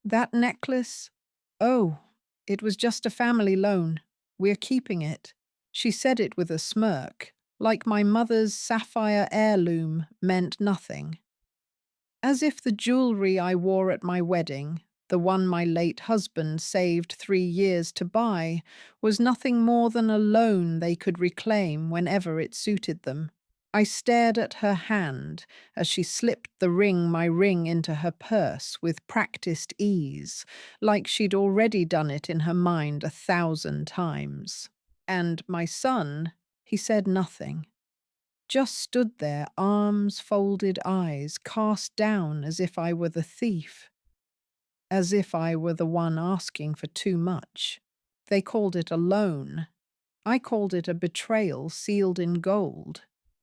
That necklace? Oh, it was just a family loan. We're keeping it. She said it with a smirk, like my mother's sapphire heirloom meant nothing. As if the jewelry I wore at my wedding, the one my late husband saved 3 years to buy, was nothing more than a loan they could reclaim whenever it suited them. I stared at her hand as she slipped my ring into her purse with practiced ease, like she'd already done it in her mind 1,000 times. And my son, he said nothing, just stood there, arms folded, eyes cast down as if I were the thief, as if I were the one asking for too much. They called it a loan. I called it a betrayal sealed in gold.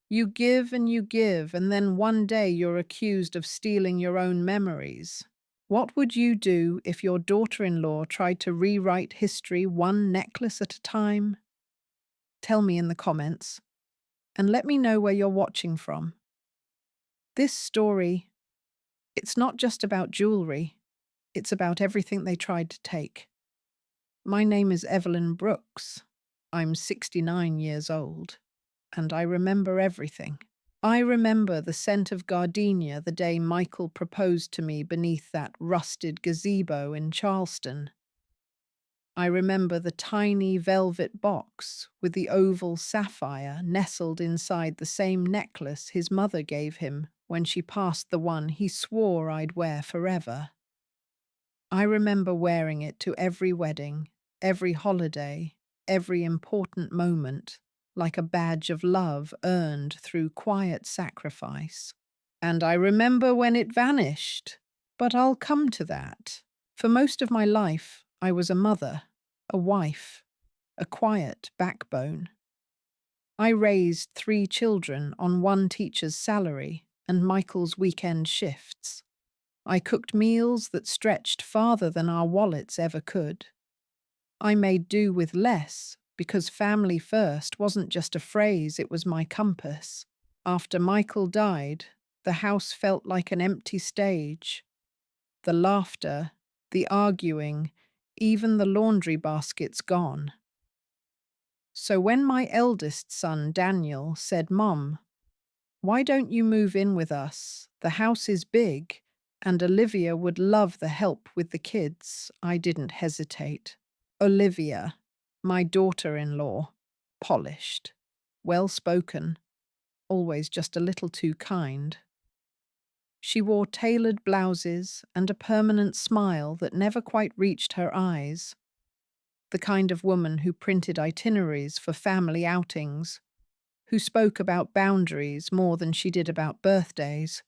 You give, and then one day you're accused of stealing your own memories. What would you do if your daughter-in-law tried to rewrite history one necklace at a time? Tell me in the comments, and let me know where you're watching from. This story, it's not just about jewelry, it's about everything they tried to take. My name is Evelyn Brooks. I'm 69 years old, and I remember everything. I remember the scent of gardenia the day Michael proposed to me beneath that rusted gazebo in Charleston. I remember the tiny velvet box with the oval sapphire nestled inside the same necklace his mother gave him when she passed the one he swore I'd wear forever. I remember wearing it to every wedding, every holiday, every important moment, like a badge of love earned through quiet sacrifice. And I remember when it vanished. But I'll come to that. For most of my life, I was a mother, a wife, a quiet backbone. I raised 3 children on one teacher's salary and Michael's weekend shifts. I cooked meals that stretched farther than our wallets ever could. I made do with less because family first wasn't just a phrase, it was my compass. After Michael died, the house felt like an empty stage. The laughter, the arguing, even the laundry baskets gone. So when my eldest son, Daniel, said, "Mom, why don't you move in with us? The house is big, and Olivia would love the help with the kids," I didn't hesitate. Olivia, my daughter-in-law, polished, well-spoken, always just a little too kind. She wore tailored blouses and a permanent smile that never quite reached her eyes. The kind of woman who printed itineraries for family outings, who spoke about boundaries more than she did about birthdays,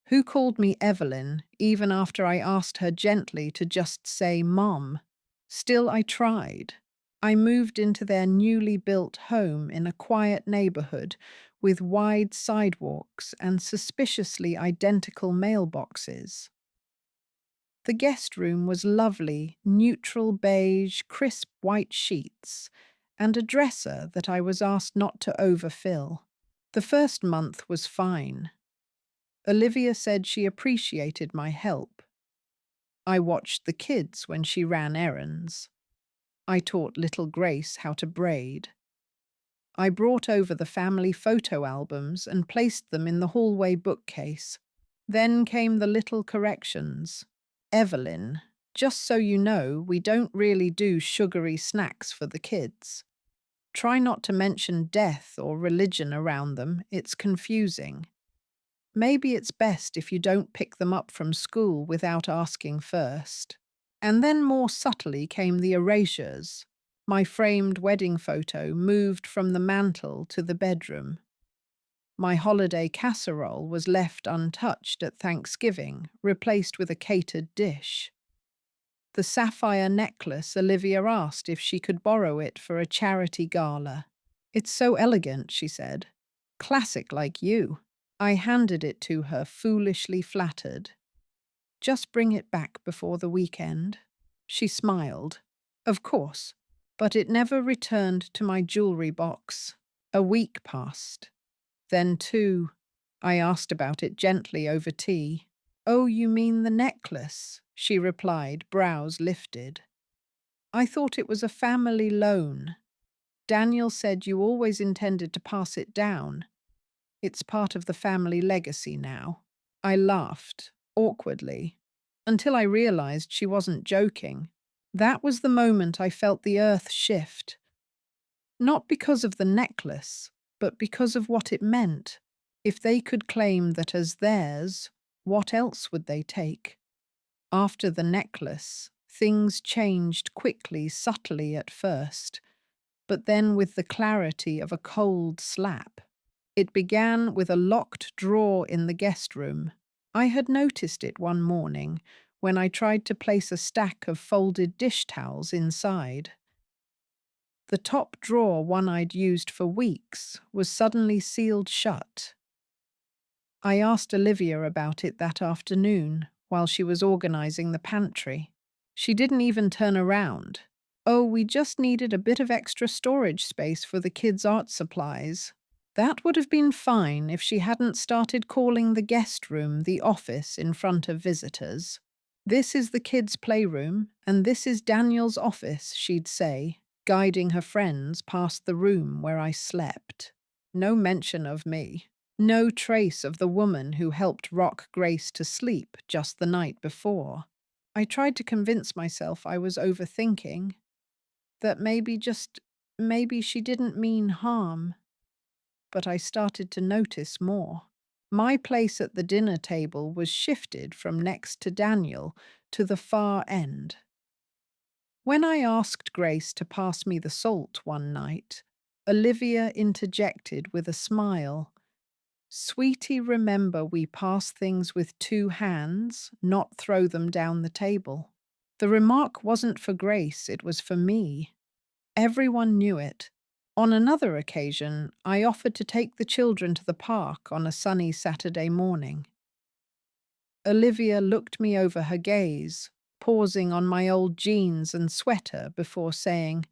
who called me Evelyn even after I asked her gently to just say Mom. Still, I tried. I moved into their newly built home in a quiet neighborhood with wide sidewalks and suspiciously identical mailboxes. The guest room was lovely, neutral beige, crisp white sheets, and a dresser that I was asked not to overfill. The first month was fine. Olivia said she appreciated my help. I watched the kids when she ran errands. I taught little Grace how to braid. I brought over the family photo albums and placed them in the hallway bookcase. Then came the little corrections. "Evelyn, just so you know, we don't really do sugary snacks for the kids. Try not to mention death or religion around them, it's confusing. Maybe it's best if you don't pick them up from school without asking first." And then more subtly came the erasures. My framed wedding photo moved from the mantel to the bedroom. My holiday casserole was left untouched at Thanksgiving, replaced with a catered dish. The sapphire necklace, Olivia asked if she could borrow it for a charity gala. "It's so elegant," she said. "Classic like you." I handed it to her, foolishly flattered. "Just bring it back before the weekend." She smiled. "Of course," but it never returned to my jewelry box. A week passed. Then 2. I asked about it gently over tea. "Oh, you mean the necklace? she replied, brows lifted. I thought it was a family loan. Daniel said you always intended to pass it down. It's part of the family legacy now. I laughed, awkwardly, until I realized she wasn't joking. That was the moment I felt the earth shift. Not because of the necklace, but because of what it meant. If they could claim that as theirs, what else would they take? After the necklace, things changed quickly, subtly at first, but then with the clarity of a cold slap. It began with a locked drawer in the guest room. I had noticed it one morning when I tried to place a stack of folded dish towels inside. The top drawer, one I'd used for weeks, was suddenly sealed shut. I asked Olivia about it that afternoon while she was organizing the pantry. She didn't even turn around. Oh, we just needed a bit of extra storage space for the kids' art supplies. That would have been fine if she hadn't started calling the guest room the office in front of visitors. This is the kids' playroom, and this is Daniel's office, she'd say, guiding her friends past the room where I slept. No mention of me. No trace of the woman who helped rock Grace to sleep just the night before. I tried to convince myself I was overthinking, that maybe she didn't mean harm. But I started to notice more. My place at the dinner table was shifted from next to Daniel to the far end. When I asked Grace to pass me the salt one night, Olivia interjected with a smile. Sweetie, remember we pass things with two hands, not throw them down the table. The remark wasn't for Grace, it was for me. Everyone knew it. On another occasion, I offered to take the children to the park on a sunny Saturday morning. Olivia looked me over her gaze, pausing on my old jeans and sweater before saying,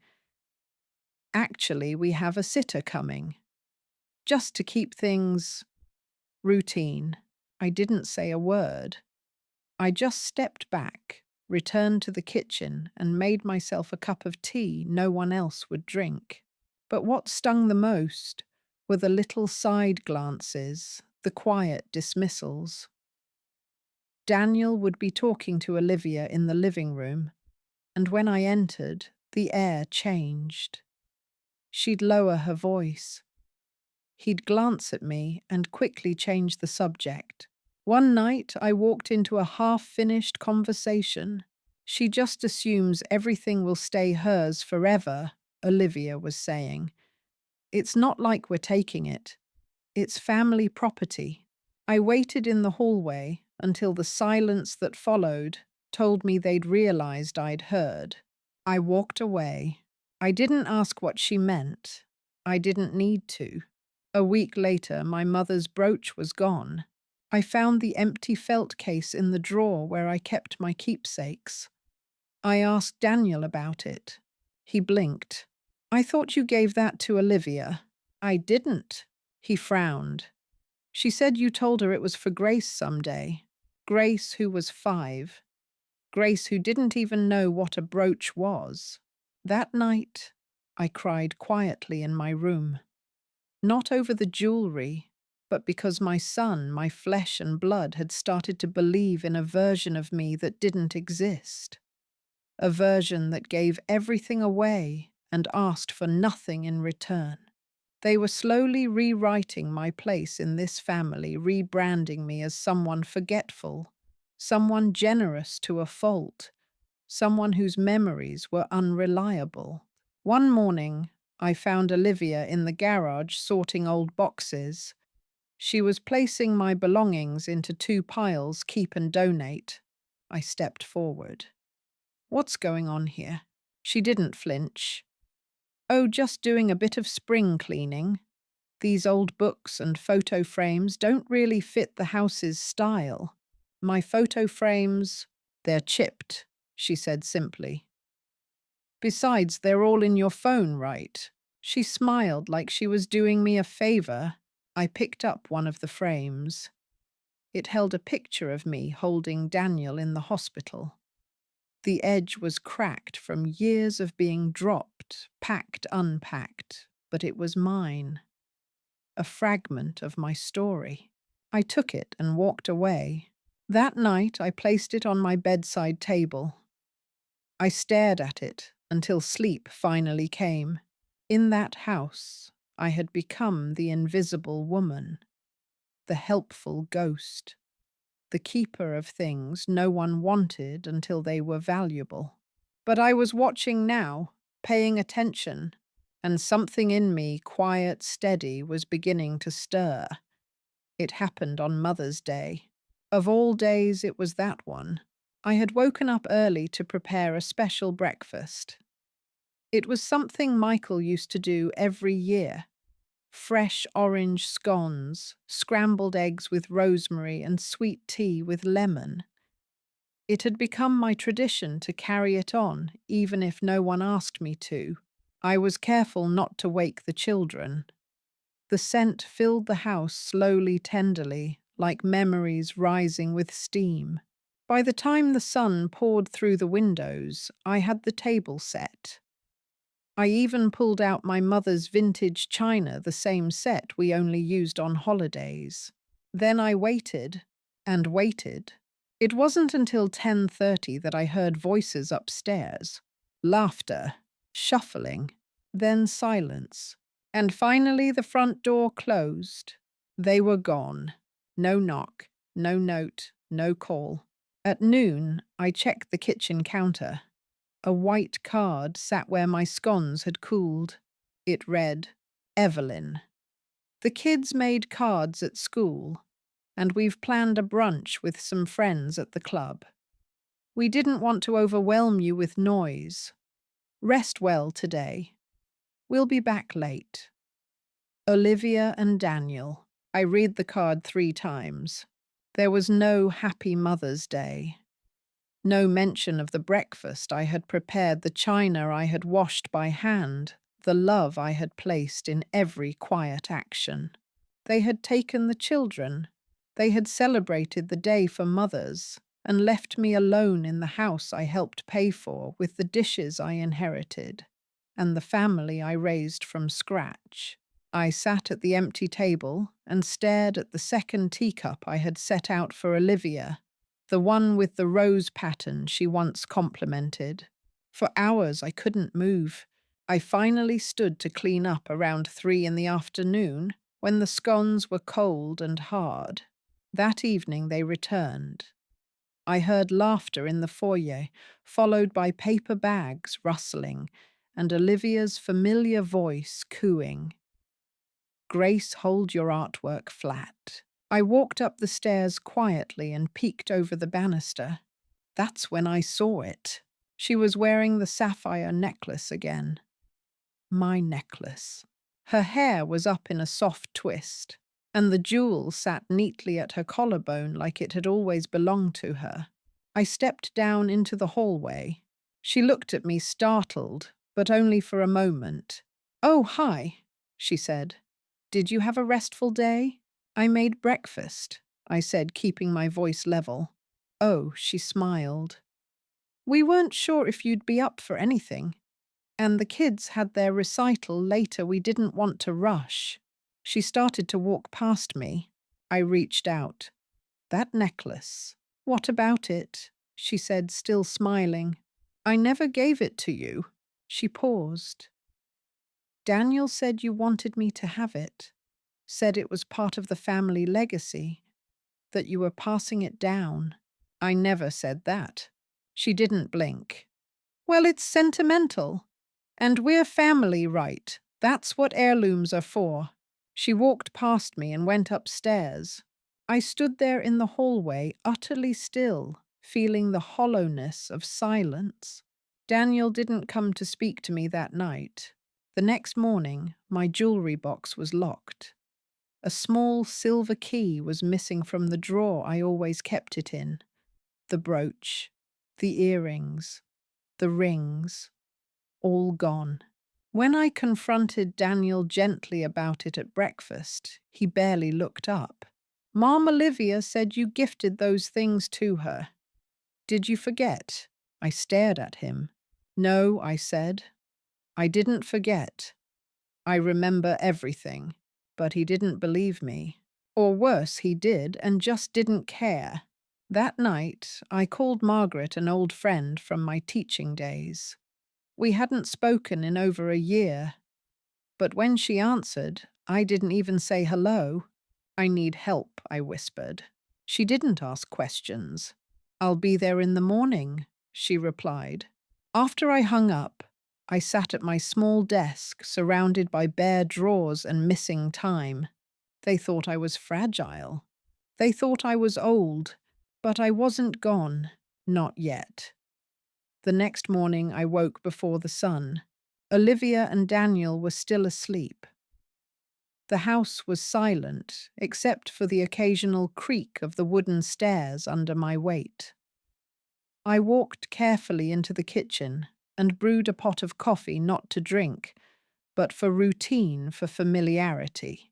"Actually, we have a sitter coming. Just to keep things routine." I didn't say a word. I just stepped back, returned to the kitchen, and made myself a cup of tea no one else would drink. But what stung the most were the little side glances, the quiet dismissals. Daniel would be talking to Olivia in the living room, and when I entered, the air changed. She'd lower her voice. He'd glance at me and quickly change the subject. One night, I walked into a half-finished conversation. She just assumes everything will stay hers forever, Olivia was saying. It's not like we're taking it. It's family property. I waited in the hallway until the silence that followed told me they'd realized I'd heard. I walked away. I didn't ask what she meant. I didn't need to. A week later, my mother's brooch was gone. I found the empty felt case in the drawer where I kept my keepsakes. I asked Daniel about it. He blinked. "I thought you gave that to Olivia." "I didn't." He frowned. "She said you told her it was for Grace someday. Grace who was 5. Grace who didn't even know what a brooch was." That night, I cried quietly in my room. Not over the jewelry, but because my son, my flesh and blood, had started to believe in a version of me that didn't exist. A version that gave everything away and asked for nothing in return. They were slowly rewriting my place in this family, rebranding me as someone forgetful, someone generous to a fault, someone whose memories were unreliable. One morning, I found Olivia in the garage sorting old boxes. She was placing my belongings into 2 piles, keep and donate. I stepped forward. "What's going on here?" She didn't flinch. "Oh, just doing a bit of spring cleaning. These old books and photo frames don't really fit the house's style. My photo frames, they're chipped," she said simply. "Besides, they're all in your phone, right?" She smiled like she was doing me a favor. I picked up one of the frames. It held a picture of me holding Daniel in the hospital. The edge was cracked from years of being dropped, packed, unpacked, but it was mine, a fragment of my story. I took it and walked away. That night, I placed it on my bedside table. I stared at it until sleep finally came. In that house, I had become the invisible woman, the helpful ghost, the keeper of things no one wanted until they were valuable. But I was watching now, paying attention, and something in me, quiet, steady, was beginning to stir. It happened on Mother's Day. Of all days, it was that one. I had woken up early to prepare a special breakfast. It was something Michael used to do every year. Fresh orange scones, scrambled eggs with rosemary, and sweet tea with lemon. It had become my tradition to carry it on, even if no one asked me to. I was careful not to wake the children. The scent filled the house slowly, tenderly, like memories rising with steam. By the time the sun poured through the windows, I had the table set. I even pulled out my mother's vintage china, the same set we only used on holidays. Then I waited and waited. It wasn't until 10:30 that I heard voices upstairs. Laughter, shuffling, then silence. And finally the front door closed. They were gone. No knock, no note, no call. At noon, I checked the kitchen counter. A white card sat where my scones had cooled. It read, Evelyn. The kids made cards at school, and we've planned a brunch with some friends at the club. We didn't want to overwhelm you with noise. Rest well today. We'll be back late. Olivia and Daniel. I read the card 3 times. There was no Happy Mother's Day. No mention of the breakfast I had prepared, the china I had washed by hand, the love I had placed in every quiet action. They had taken the children. They had celebrated the day for mothers and left me alone in the house I helped pay for with the dishes I inherited and the family I raised from scratch. I sat at the empty table and stared at the second teacup I had set out for Olivia, the one with the rose pattern she once complimented. For hours I couldn't move. I finally stood to clean up around 3 in the afternoon when the scones were cold and hard. That evening they returned. I heard laughter in the foyer, followed by paper bags rustling and Olivia's familiar voice cooing. Grace, hold your artwork flat. I walked up the stairs quietly and peeked over the banister. That's when I saw it. She was wearing the sapphire necklace again. My necklace. Her hair was up in a soft twist, and the jewel sat neatly at her collarbone like it had always belonged to her. I stepped down into the hallway. She looked at me startled, but only for a moment. "Oh, hi," she said. "Did you have a restful day?" "I made breakfast," I said, keeping my voice level. "Oh," she smiled. "We weren't sure if you'd be up for anything. And the kids had their recital later. We didn't want to rush." She started to walk past me. I reached out. "That necklace. What about it?" she said, still smiling. "I never gave it to you." She paused. "Daniel said you wanted me to have it. Said it was part of the family legacy, that you were passing it down." "I never said that." She didn't blink. "Well, it's sentimental. And we're family, right? That's what heirlooms are for." She walked past me and went upstairs. I stood there in the hallway, utterly still, feeling the hollowness of silence. Daniel didn't come to speak to me that night. The next morning, my jewelry box was locked. A small silver key was missing from the drawer I always kept it in. The brooch, the earrings, the rings, all gone. When I confronted Daniel gently about it at breakfast, he barely looked up. Mom Olivia said you gifted those things to her. Did you forget? I stared at him. No, I said. I didn't forget. I remember everything. But he didn't believe me. Or worse, he did and just didn't care. That night, I called Margaret, an old friend from my teaching days. We hadn't spoken in over a year. But when she answered, I didn't even say hello. I need help, I whispered. She didn't ask questions. I'll be there in the morning, she replied. After I hung up, I sat at my small desk, surrounded by bare drawers and missing time. They thought I was fragile. They thought I was old, but I wasn't gone, not yet. The next morning I woke before the sun. Olivia and Daniel were still asleep. The house was silent, except for the occasional creak of the wooden stairs under my weight. I walked carefully into the kitchen and brewed a pot of coffee not to drink, but for routine, for familiarity.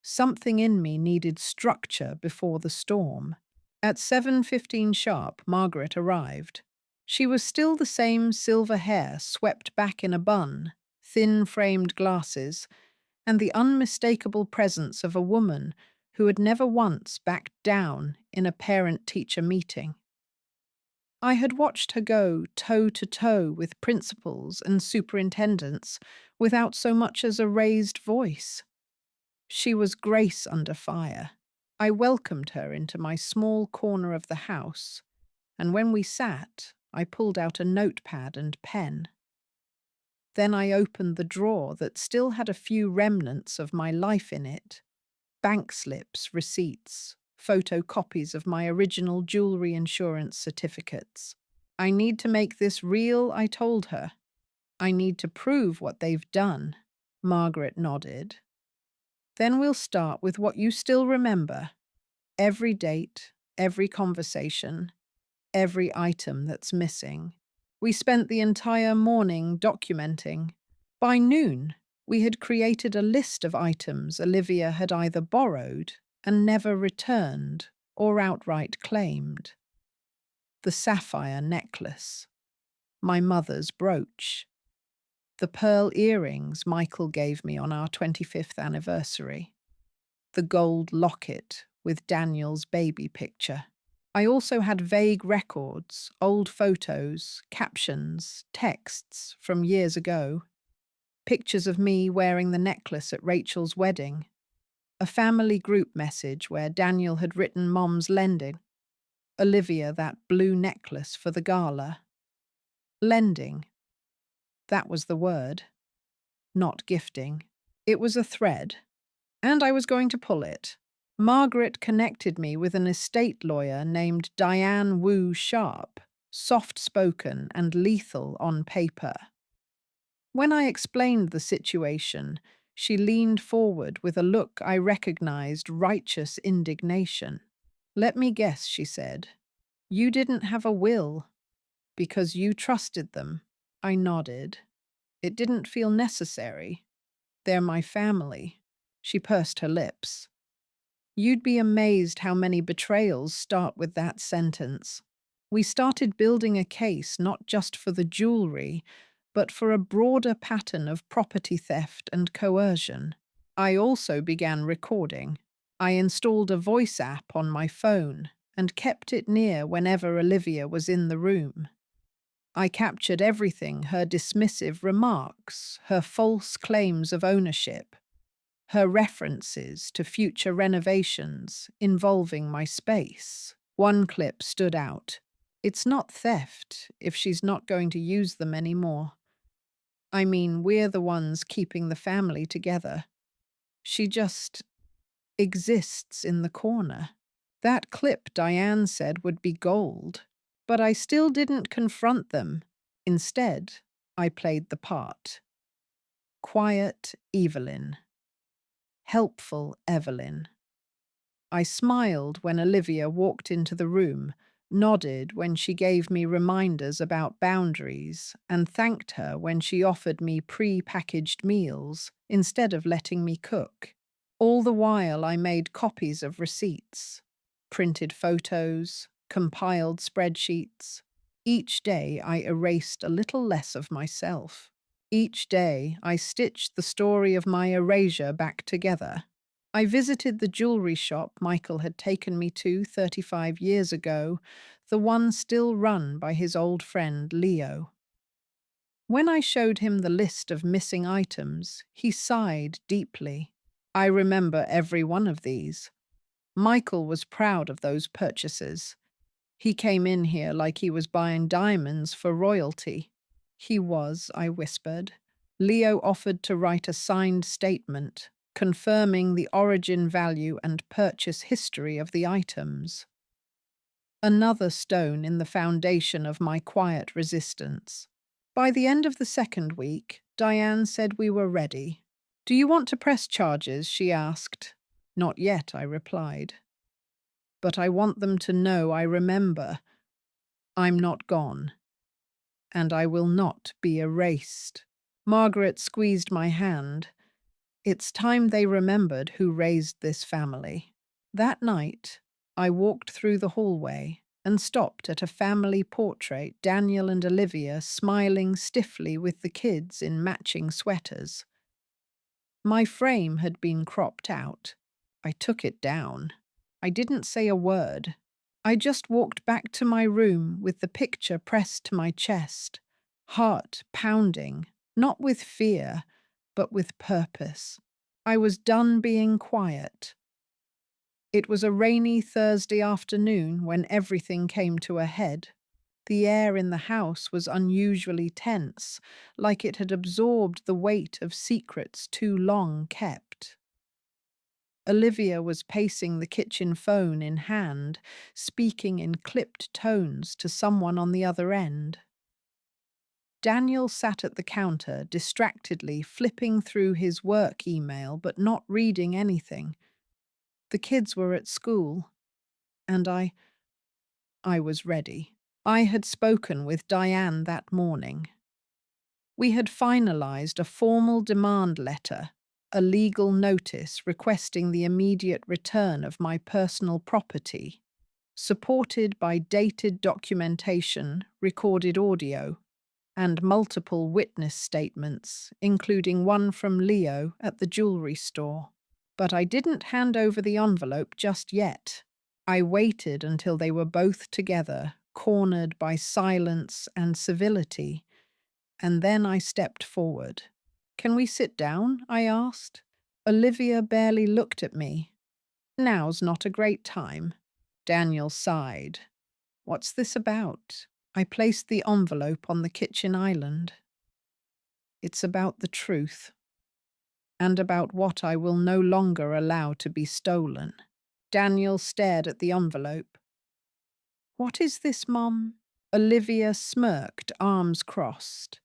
Something in me needed structure before the storm. At 7:15 sharp, Margaret arrived. She was still the same silver hair swept back in a bun, thin-framed glasses, and the unmistakable presence of a woman who had never once backed down in a parent-teacher meeting. I had watched her go toe-to-toe with principals and superintendents without so much as a raised voice. She was grace under fire. I welcomed her into my small corner of the house, and when we sat, I pulled out a notepad and pen. Then I opened the drawer that still had a few remnants of my life in it. Bank slips, receipts, photocopies of my original jewelry insurance certificates. I need to make this real, I told her. I need to prove what they've done. Margaret nodded. Then we'll start with what you still remember. Every date, every conversation, every item that's missing. We spent the entire morning documenting. By noon, we had created a list of items Olivia had either borrowed and never returned or outright claimed. The sapphire necklace, my mother's brooch, the pearl earrings Michael gave me on our 25th anniversary, the gold locket with Daniel's baby picture. I also had vague records, old photos, captions, texts from years ago, pictures of me wearing the necklace at Rachel's wedding, a family group message where Daniel had written Mom's lending, Olivia that blue necklace for the gala. Lending. That was the word. Not gifting. It was a thread. And I was going to pull it. Margaret connected me with an estate lawyer named Diane Wu Sharp, soft-spoken and lethal on paper. When I explained the situation, she leaned forward with a look I recognized righteous indignation. Let me guess, she said. You didn't have a will because you trusted them. I nodded. It didn't feel necessary. They're my family. She pursed her lips. You'd be amazed how many betrayals start with that sentence. We started building a case not just for the jewelry, but for a broader pattern of property theft and coercion. I also began recording. I installed a voice app on my phone and kept it near whenever Olivia was in the room. I captured everything, her dismissive remarks, her false claims of ownership, her references to future renovations involving my space. One clip stood out. It's not theft if she's not going to use them anymore. I mean, we're the ones keeping the family together. She just exists in the corner. That clip, Diane said, would be gold. But I still didn't confront them. Instead, I played the part. Quiet Evelyn. Helpful Evelyn. I smiled when Olivia walked into the room, nodded when she gave me reminders about boundaries, and thanked her when she offered me pre-packaged meals instead of letting me cook. All the while, I made copies of receipts, printed photos, compiled spreadsheets. Each day, I erased a little less of myself. Each day, I stitched the story of my erasure back together. I visited the jewelry shop Michael had taken me to 35 years ago, the one still run by his old friend Leo. When I showed him the list of missing items, he sighed deeply. I remember every one of these. Michael was proud of those purchases. He came in here like he was buying diamonds for royalty. He was, I whispered. Leo offered to write a signed statement, confirming the origin value and purchase history of the items. Another stone in the foundation of my quiet resistance. By the end of the second week, Diane said we were ready. "Do you want to press charges?" she asked. "Not yet," I replied. "But I want them to know I remember. I'm not gone. And I will not be erased." Margaret squeezed my hand. It's time they remembered who raised this family. That night, I walked through the hallway and stopped at a family portrait, Daniel and Olivia smiling stiffly with the kids in matching sweaters. My frame had been cropped out. I took it down. I didn't say a word. I just walked back to my room with the picture pressed to my chest, heart pounding, not with fear, but with purpose. I was done being quiet. It was a rainy Thursday afternoon when everything came to a head. The air in the house was unusually tense, like it had absorbed the weight of secrets too long kept. Olivia was pacing the kitchen phone in hand, speaking in clipped tones to someone on the other end. Daniel sat at the counter, distractedly flipping through his work email but not reading anything. The kids were at school, and I was ready. I had spoken with Diane that morning. We had finalized a formal demand letter, a legal notice requesting the immediate return of my personal property, supported by dated documentation, recorded audio, and multiple witness statements, including one from Leo at the jewelry store. But I didn't hand over the envelope just yet. I waited until they were both together, cornered by silence and civility, and then I stepped forward. "Can we sit down?" I asked. Olivia barely looked at me. "Now's not a great time." Daniel sighed. "What's this about?" I placed the envelope on the kitchen island. "It's about the truth, and about what I will no longer allow to be stolen." Daniel stared at the envelope. "What is this, Mum?" Olivia smirked, arms crossed.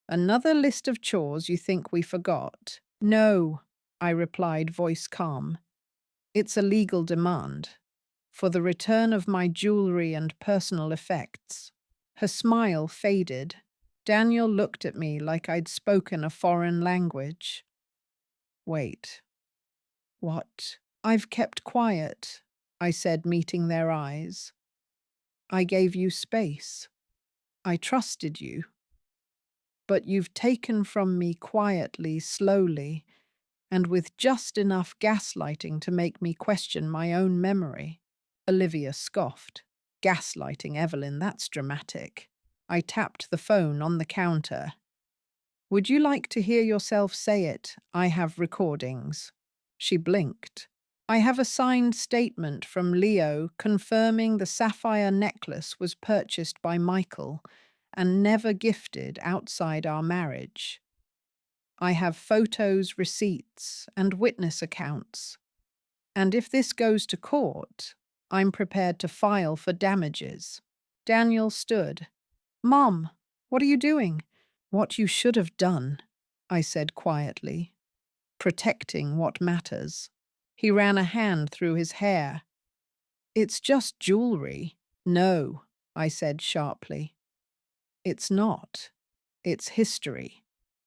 "Another list of chores you think we forgot?" "No," I replied, voice calm. "It's a legal demand for the return of my jewelry and personal effects." Her smile faded. Daniel looked at me like I'd spoken a foreign language. "Wait. What?" "I've kept quiet," I said, meeting their eyes. "I gave you space. I trusted you. But you've taken from me quietly, slowly, and with just enough gaslighting to make me question my own memory." Olivia scoffed. "Gaslighting, Evelyn, that's dramatic." I tapped the phone on the counter. "Would you like to hear yourself say it? I have recordings." She blinked. "I have a signed statement from Leo confirming the sapphire necklace was purchased by Michael and never gifted outside our marriage. I have photos, receipts, and witness accounts. And if this goes to court, I'm prepared to file for damages." Daniel stood. "Mom, what are you doing?" "What you should have done," I said quietly. "Protecting what matters." He ran a hand through his hair. "It's just jewelry." "No," I said sharply. "It's not. It's history.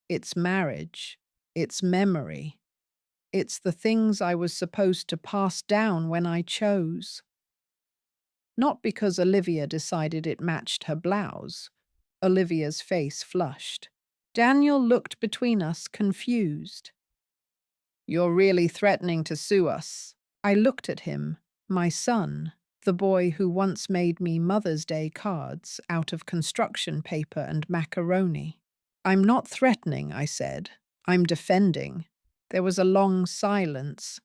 It's marriage. It's memory. It's the things I was supposed to pass down when I chose. Not because Olivia decided it matched her blouse. Olivia's face flushed. Daniel looked between us, confused. You're really threatening to sue us. I looked at him, my son, the boy who once made me Mother's Day cards out of construction paper and macaroni. I'm not threatening, I said. I'm defending. There was a long silence.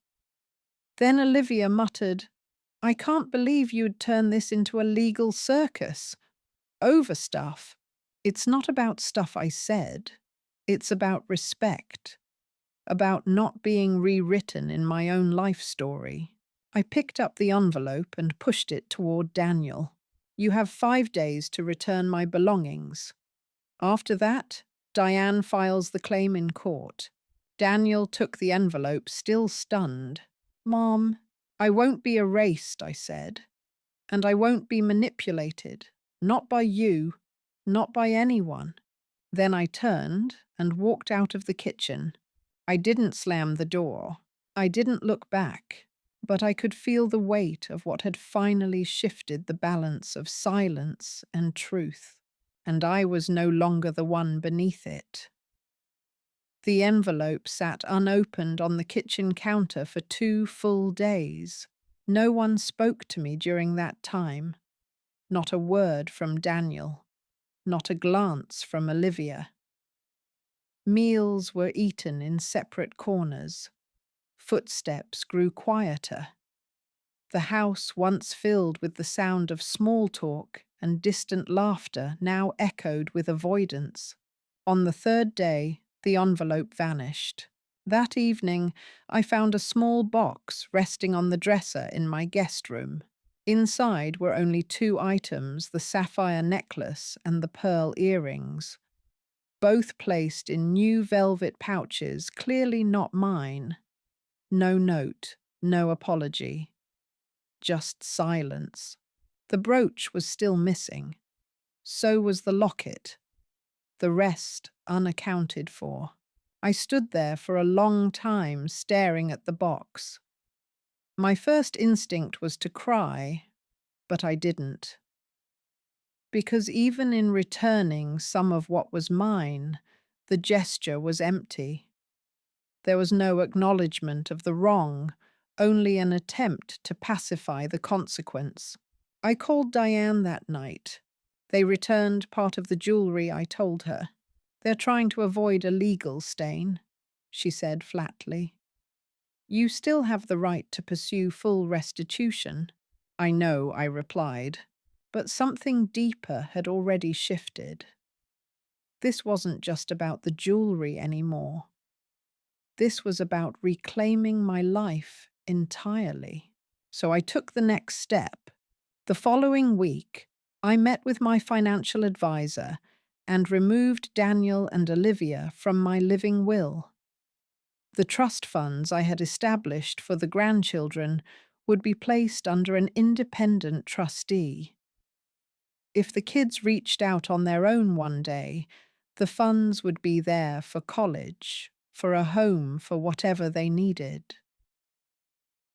Then Olivia muttered, I can't believe you'd turn this into a legal circus. Over stuff. It's not about stuff I said. It's about respect. About not being rewritten in my own life story. I picked up the envelope and pushed it toward Daniel. You have 5 days to return my belongings. After that, Diane files the claim in court. Daniel took the envelope, still stunned. Mom, I won't be erased, I said. And I won't be manipulated. Not by you. Not by anyone. Then I turned and walked out of the kitchen. I didn't slam the door. I didn't look back. But I could feel the weight of what had finally shifted the balance of silence and truth. And I was no longer the one beneath it. The envelope sat unopened on the kitchen counter for 2 full days. No one spoke to me during that time. Not a word from Daniel. Not a glance from Olivia. Meals were eaten in separate corners. Footsteps grew quieter. The house, once filled with the sound of small talk and distant laughter, now echoed with avoidance. On the 3rd day, the envelope vanished. That evening, I found a small box resting on the dresser in my guest room. Inside were only 2 items, the sapphire necklace and the pearl earrings, both placed in new velvet pouches, clearly not mine. No note, no apology. Just silence. The brooch was still missing. So was the locket. The rest unaccounted for. I stood there for a long time staring at the box. My first instinct was to cry, but I didn't. Because even in returning some of what was mine, the gesture was empty. There was no acknowledgement of the wrong, only an attempt to pacify the consequence. I called Diane that night. They returned part of the jewelry I told her. They're trying to avoid a legal stain, she said flatly. You still have the right to pursue full restitution. I know, I replied, but something deeper had already shifted. This wasn't just about the jewelry anymore. This was about reclaiming my life entirely. So I took the next step. The following week, I met with my financial advisor and removed Daniel and Olivia from my living will. The trust funds I had established for the grandchildren would be placed under an independent trustee. If the kids reached out on their own one day, the funds would be there for college, for a home, for whatever they needed.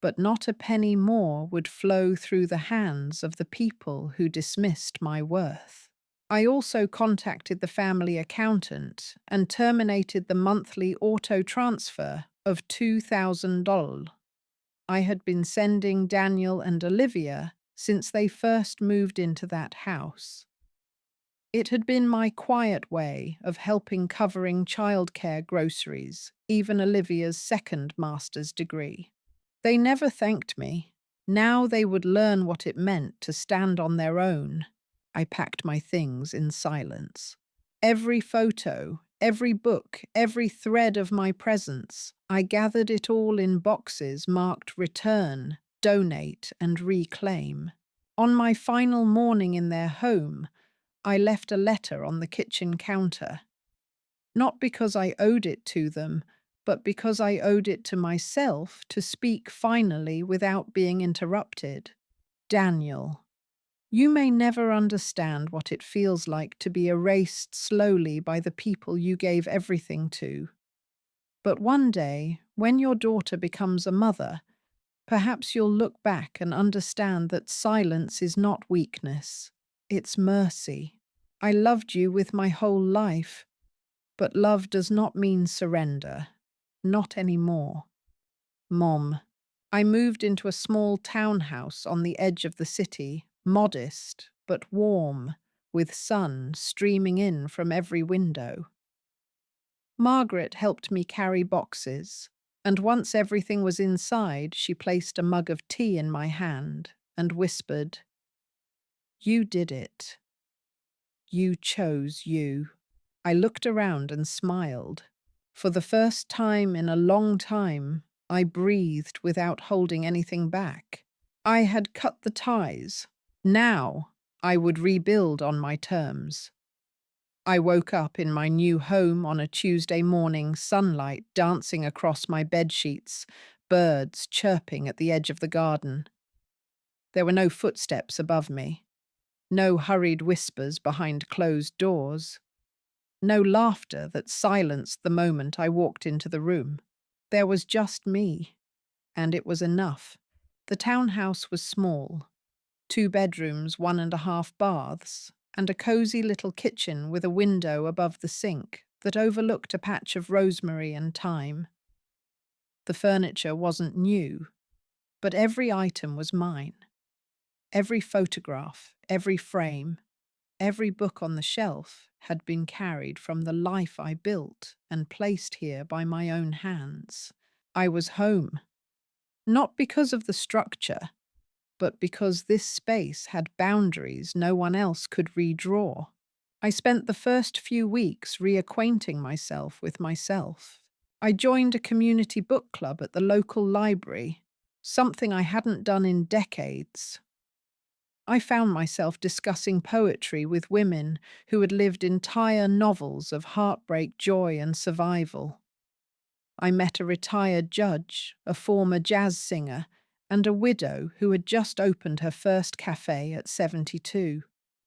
But not a penny more would flow through the hands of the people who dismissed my worth. I also contacted the family accountant and terminated the monthly auto transfer of $2,000 I had been sending Daniel and Olivia since they first moved into that house. It had been my quiet way of helping covering childcare groceries, even Olivia's second master's degree. They never thanked me. Now they would learn what it meant to stand on their own. I packed my things in silence. Every photo, every book, every thread of my presence, I gathered it all in boxes marked return, donate, and reclaim. On my final morning in their home, I left a letter on the kitchen counter. Not because I owed it to them, but because I owed it to myself to speak finally without being interrupted. Daniel, you may never understand what it feels like to be erased slowly by the people you gave everything to. But one day, When your daughter becomes a mother, perhaps you'll look back and understand that silence is not weakness, it's mercy. I loved you with my whole life, but love does not mean surrender. Not anymore. Mom. I moved into a small townhouse on the edge of the city, modest but warm, with sun streaming in from every window. Margaret helped me carry boxes, and once everything was inside, she placed a mug of tea in my hand and whispered, "You did it. You chose you." I looked around and smiled. For the first time in a long time, I breathed without holding anything back. I had cut the ties. Now I would rebuild on my terms. I woke up in my new home on a Tuesday morning, sunlight dancing across my bedsheets, birds chirping at the edge of the garden. There were no footsteps above me, no hurried whispers behind closed doors, no laughter that silenced the moment I walked into the room. There was just me, and it was enough. The townhouse was small, 2 bedrooms, 1.5 baths, and a cozy little kitchen with a window above the sink that overlooked a patch of rosemary and thyme. The furniture wasn't new, but every item was mine. Every photograph, every frame, every book on the shelf had been carried from the life I built and placed here by my own hands. I was home, not because of the structure, but because this space had boundaries no one else could redraw. I spent the first few weeks reacquainting myself with myself. I joined a community book club at the local library, something I hadn't done in decades. I found myself discussing poetry with women who had lived entire novels of heartbreak, joy, and survival. I met a retired judge, a former jazz singer, and a widow who had just opened her first cafe at 72.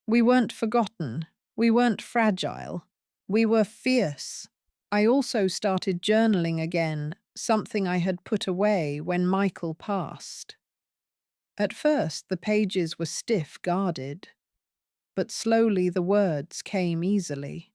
We weren't forgotten. We weren't fragile. We were fierce. I also started journaling again, something I had put away when Michael passed. At first, the pages were stiff, guarded, but slowly the words came easily.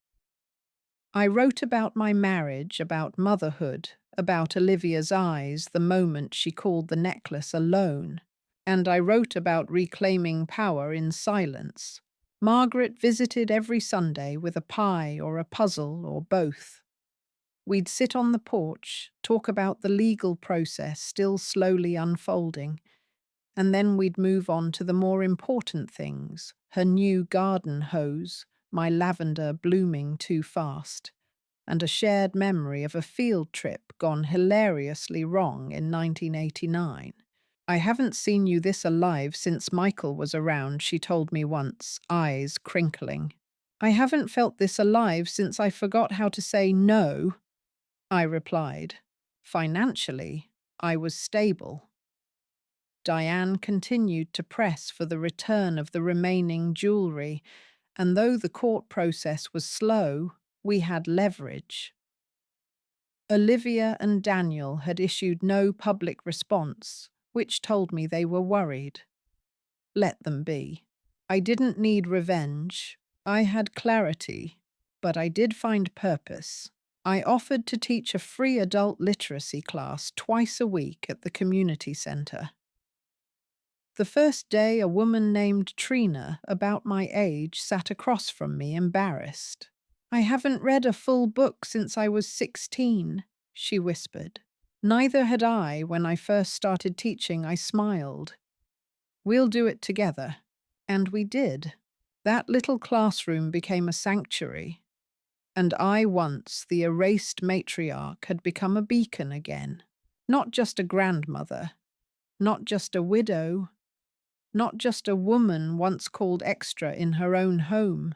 I wrote about my marriage, about motherhood, about Olivia's eyes the moment she called the necklace alone, and I wrote about reclaiming power in silence. Margaret visited every Sunday with a pie or a puzzle or both. We'd sit on the porch, talk about the legal process still slowly unfolding, and then we'd move on to the more important things, her new garden hose, my lavender blooming too fast, and a shared memory of a field trip gone hilariously wrong in 1989. "I haven't seen you this alive since Michael was around," she told me once, eyes crinkling. "I haven't felt this alive since I forgot how to say no," I replied. Financially, I was stable. Diane continued to press for the return of the remaining jewelry, and though the court process was slow, we had leverage. Olivia and Daniel had issued no public response, which told me they were worried. Let them be. I didn't need revenge. I had clarity, but I did find purpose. I offered to teach a free adult literacy class twice a week at the community center. The first day, a woman named Trina, about my age, sat across from me, embarrassed. "I haven't read a full book since I was 16, she whispered. Neither had I when I first started teaching. I smiled. "We'll do it together." And we did. That little classroom became a sanctuary, and I, once the erased matriarch, had become a beacon again. Not just a grandmother, not just a widow, not just a woman once called extra in her own home,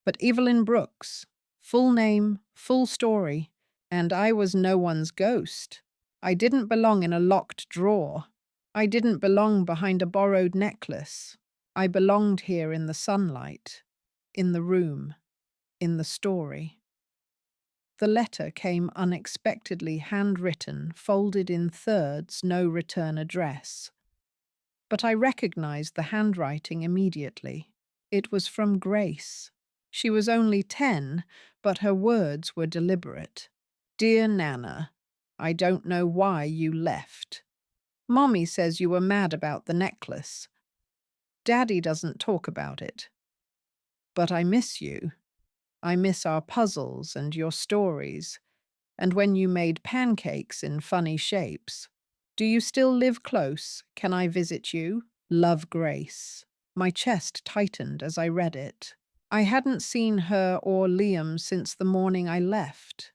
but Evelyn Brooks, full name, full story, and I was no one's ghost. I didn't belong in a locked drawer. I didn't belong behind a borrowed necklace. I belonged here in the sunlight, in the room, in the story. The letter came unexpectedly handwritten, folded in thirds, no return address. But I recognized the handwriting immediately. It was from Grace. She was only 10, but her words were deliberate. Dear Nana, I don't know why you left. Mommy says you were mad about the necklace. Daddy doesn't talk about it. But I miss you. I miss our puzzles and your stories, and when you made pancakes in funny shapes. Do you still live close? Can I visit you? Love, Grace. My chest tightened as I read it. I hadn't seen her or Liam since the morning I left,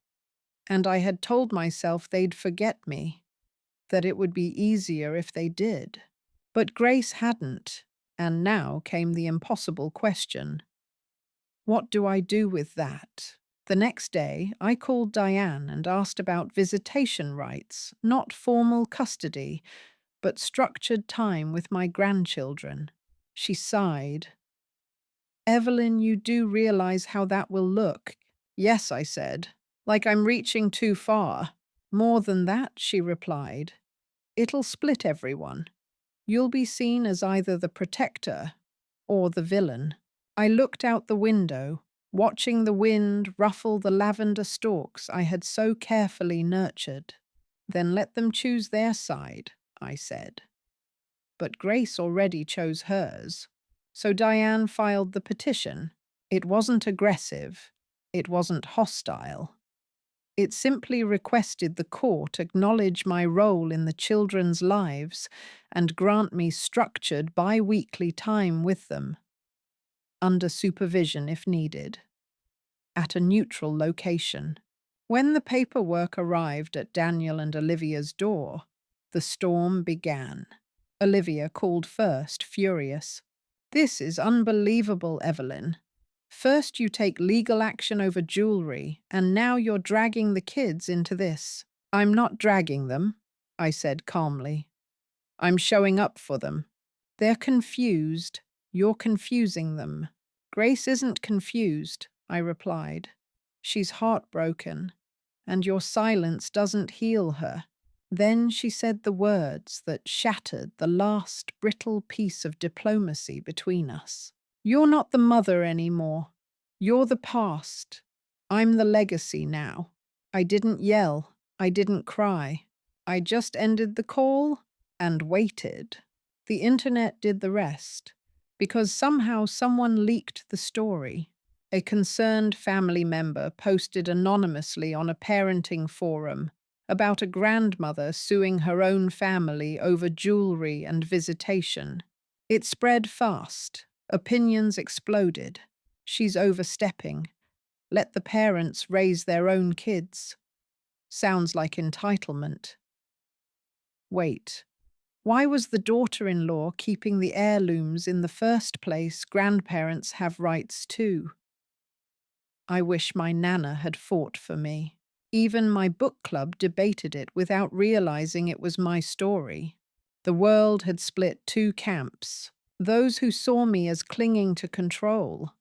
and I had told myself they'd forget me, that it would be easier if they did. But Grace hadn't, and now came the impossible question. What do I do with that? The next day, I called Diane and asked about visitation rights, not formal custody, but structured time with my grandchildren. She sighed. Evelyn, you do realize how that will look? Yes, I said. Like I'm reaching too far. More than that, she replied. It'll split everyone. You'll be seen as either the protector or the villain. I looked out the window, watching the wind ruffle the lavender stalks I had so carefully nurtured. Then let them choose their side, I said. But Grace already chose hers. So Diane filed the petition. It wasn't aggressive. It wasn't hostile. It simply requested the court acknowledge my role in the children's lives and grant me structured bi-weekly time with them, under supervision if needed, at a neutral location. When the paperwork arrived at Daniel and Olivia's door, the storm began. Olivia called first, furious. This is unbelievable, Evelyn. First you take legal action over jewelry, and now you're dragging the kids into this. I'm not dragging them, I said calmly. I'm showing up for them. They're confused. You're confusing them. Grace isn't confused, I replied. She's heartbroken, and your silence doesn't heal her. Then she said the words that shattered the last brittle piece of diplomacy between us. You're not the mother anymore. You're the past. I'm the legacy now. I didn't yell. I didn't cry. I just ended the call and waited. The internet did the rest, because somehow someone leaked the story. A concerned family member posted anonymously on a parenting forum about a grandmother suing her own family over jewelry and visitation. It spread fast. Opinions exploded. She's overstepping. Let the parents raise their own kids. Sounds like entitlement. Wait, why was the daughter-in-law keeping the heirlooms in the first place? Grandparents have rights too. I wish my Nana had fought for me. Even my book club debated it without realizing it was my story. The world had split two camps, those who saw me as clinging to control,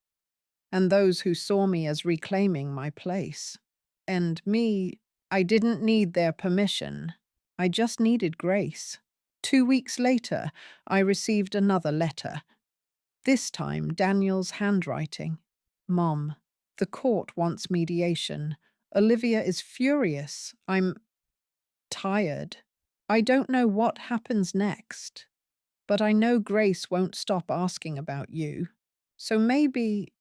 and those who saw me as reclaiming my place. And me, I didn't need their permission. I just needed grace. 2 weeks later, I received another letter. This time, Daniel's handwriting. Mom, the court wants mediation. Olivia is furious. I'm tired. I don't know what happens next, but I know Grace won't stop asking about you. So maybe,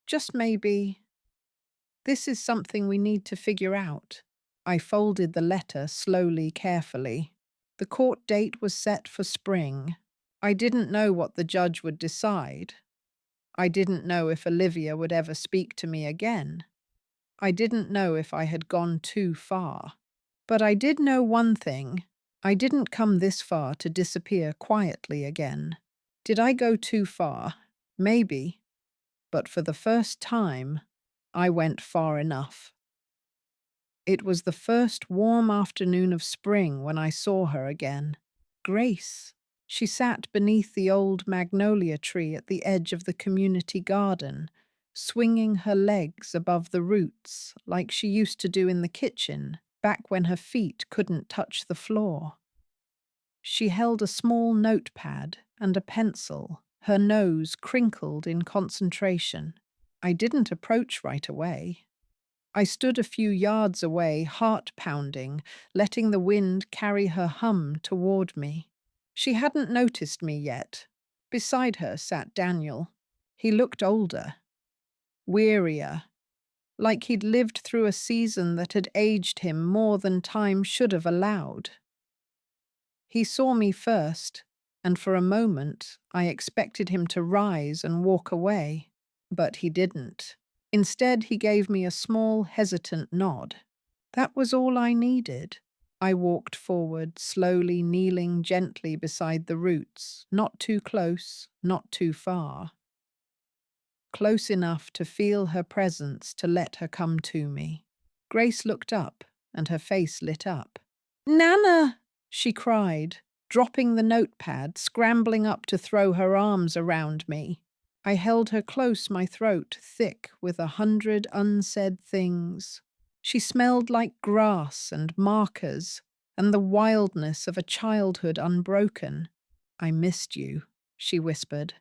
just maybe, this is something we need to figure out. I folded the letter slowly, carefully. The court date was set for spring. I didn't know what the judge would decide. I didn't know if Olivia would ever speak to me again. I didn't know if I had gone too far. But I did know one thing. I didn't come this far to disappear quietly again. Did I go too far? Maybe. But for the first time, I went far enough. It was the first warm afternoon of spring when I saw her again. Grace. She sat beneath the old magnolia tree at the edge of the community garden, swinging her legs above the roots like she used to do in the kitchen back when her feet couldn't touch the floor. She held a small notepad and a pencil, her nose crinkled in concentration. I didn't approach right away. I stood a few yards away, heart pounding, letting the wind carry her hum toward me. She hadn't noticed me yet. Beside her sat Daniel. He looked older, wearier, like he'd lived through a season that had aged him more than time should have allowed. He saw me first, and for a moment I expected him to rise and walk away, but he didn't. Instead, he gave me a small, hesitant nod. That was all I needed. I walked forward, slowly kneeling gently beside the roots, not too close, not too far. Close enough to feel her presence to let her come to me. Grace looked up, and her face lit up. "Nana!" she cried, dropping the notepad, scrambling up to throw her arms around me. I held her close, my throat thick with 100 unsaid things. She smelled like grass and markers, and the wildness of a childhood unbroken. "I missed you," she whispered.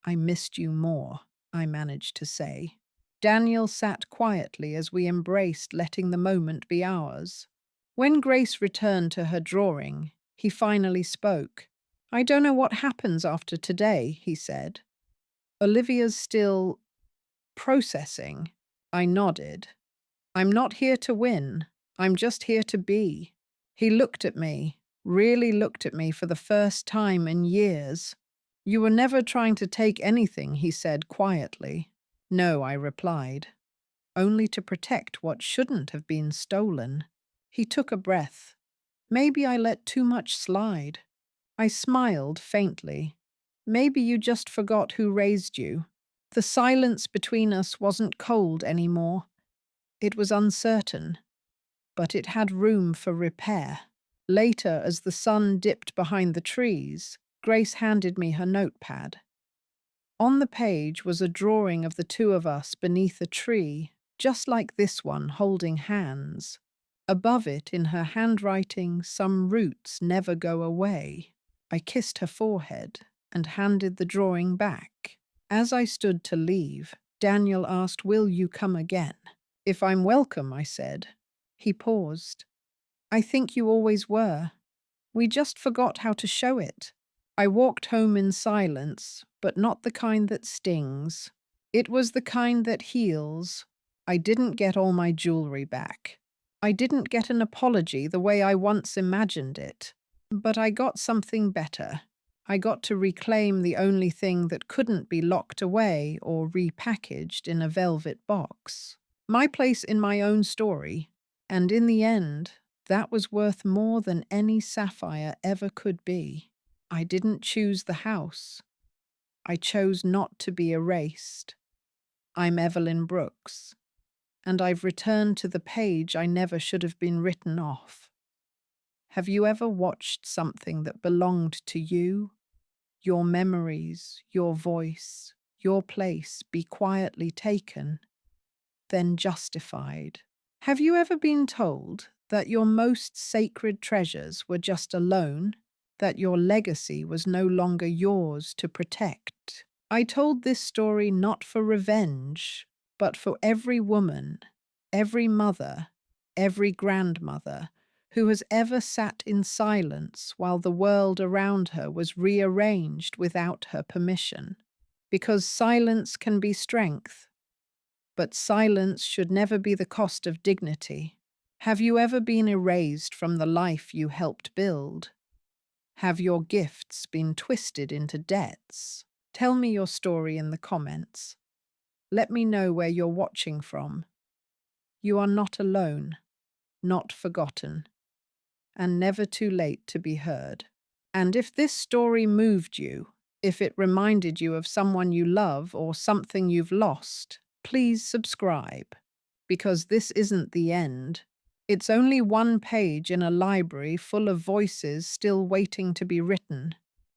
"I missed you more," I managed to say. Daniel sat quietly as we embraced, letting the moment be ours. When Grace returned to her drawing, he finally spoke. "I don't know what happens after today," he said. "Olivia's still processing." I nodded. "I'm not here to win. I'm just here to be." He looked at me, really looked at me for the first time in years. "You were never trying to take anything," he said quietly. "No," I replied. "Only to protect what shouldn't have been stolen." He took a breath. "Maybe I let too much slide." I smiled faintly. "Maybe you just forgot who raised you." The silence between us wasn't cold anymore. It was uncertain, but it had room for repair. Later, as the sun dipped behind the trees, Grace handed me her notepad. On the page was a drawing of the two of us beneath a tree, just like this one, holding hands. Above it, in her handwriting, "Some roots never go away." I kissed her forehead and handed the drawing back. As I stood to leave, Daniel asked, "Will you come again?" "If I'm welcome," I said. He paused. "I think you always were. We just forgot how to show it." I walked home in silence, but not the kind that stings. It was the kind that heals. I didn't get all my jewelry back. I didn't get an apology the way I once imagined it. But I got something better. I got to reclaim the only thing that couldn't be locked away or repackaged in a velvet box. My place in my own story. And in the end, that was worth more than any sapphire ever could be. I didn't choose the house. I chose not to be erased. I'm Evelyn Brooks, and I've returned to the page I never should have been written off. Have you ever watched something that belonged to you? Your memories, your voice, your place be quietly taken, then justified? Have you ever been told that your most sacred treasures were just a loan? That your legacy was no longer yours to protect? I told this story not for revenge, but for every woman, every mother, every grandmother who has ever sat in silence while the world around her was rearranged without her permission. Because silence can be strength, but silence should never be the cost of dignity. Have you ever been erased from the life you helped build? Have your gifts been twisted into debts? Tell me your story in the comments. Let me know where you're watching from. You are not alone, not forgotten, and never too late to be heard. And if this story moved you, if it reminded you of someone you love or something you've lost, please subscribe, because this isn't the end. It's only one page in a library full of voices still waiting to be written.